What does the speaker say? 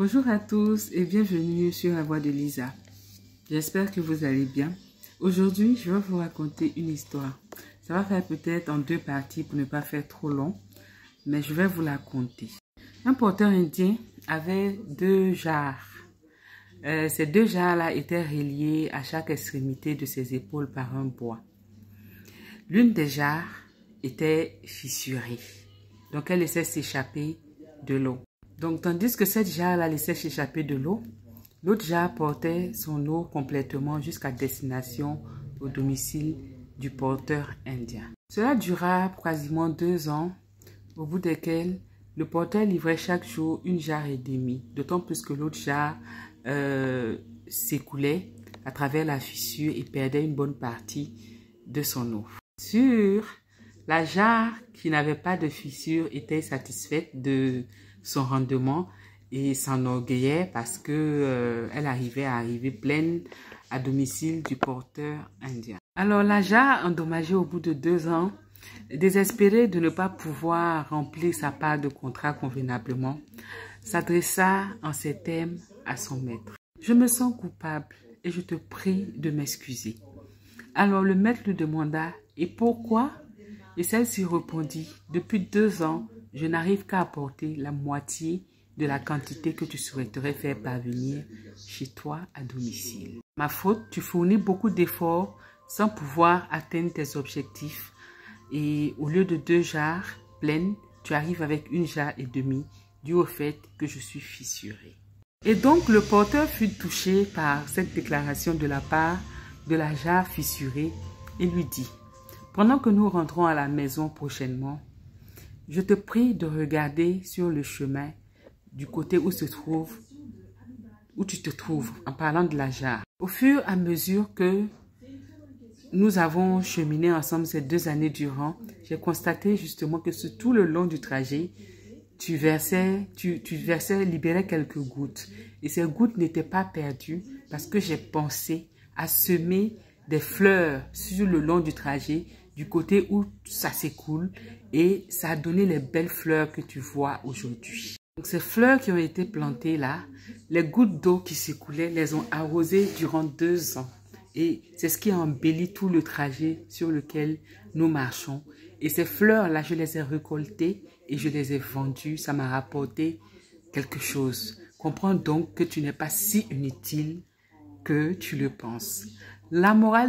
Bonjour à tous et bienvenue sur la voix de Lisa. J'espère que vous allez bien. Aujourd'hui, je vais vous raconter une histoire. Ça va faire peut-être en deux parties pour ne pas faire trop long, mais je vais vous la conter. Un porteur indien avait deux jarres. Ces deux jarres-là étaient reliées à chaque extrémité de ses épaules par un bois. L'une des jarres était fissurée, donc elle laissait s'échapper de l'eau. Donc, tandis que cette jarre-là laissait s'échapper de l'eau, l'autre jarre portait son eau complètement jusqu'à destination au domicile du porteur indien. Cela dura quasiment 2 ans, au bout desquels le porteur livrait chaque jour une jarre et demie, d'autant plus que l'autre jarre s'écoulait à travers la fissure et perdait une bonne partie de son eau. Sur la jarre qui n'avait pas de fissure était satisfaite de son rendement et s'enorgueillait parce que elle arrivait pleine à domicile du porteur indien. Alors la jarre, endommagée au bout de 2 ans, désespérée de ne pas pouvoir remplir sa part de contrat convenablement, s'adressa en ces termes à son maître. « Je me sens coupable et je te prie de m'excuser. » Alors le maître lui demanda « Et pourquoi ?» Et celle-ci répondit « Depuis 2 ans, je n'arrive qu'à apporter la moitié de la quantité que tu souhaiterais faire parvenir chez toi à domicile. Ma faute, tu fournis beaucoup d'efforts sans pouvoir atteindre tes objectifs et au lieu de 2 jarres pleines, tu arrives avec 1 jarre et demie dû au fait que je suis fissuré. » Et donc le porteur fut touché par cette déclaration de la part de la jarre fissurée et lui dit « Pendant que nous rentrons à la maison prochainement, je te prie de regarder sur le chemin du côté où tu te trouves, en parlant de la jarre. Au fur et à mesure que nous avons cheminé ensemble ces 2 années durant, j'ai constaté justement que sur tout le long du trajet, tu libérais quelques gouttes. Et ces gouttes n'étaient pas perdues parce que j'ai pensé à semer des fleurs sur le long du trajet, du côté où ça s'écoule, et ça a donné les belles fleurs que tu vois aujourd'hui. Donc ces fleurs qui ont été plantées là, les gouttes d'eau qui s'écoulaient les ont arrosées durant 2 ans. Et c'est ce qui a embelli tout le trajet sur lequel nous marchons. Et ces fleurs-là, je les ai récoltées et je les ai vendues. Ça m'a rapporté quelque chose. Comprends donc que tu n'es pas si inutile que tu le penses. La morale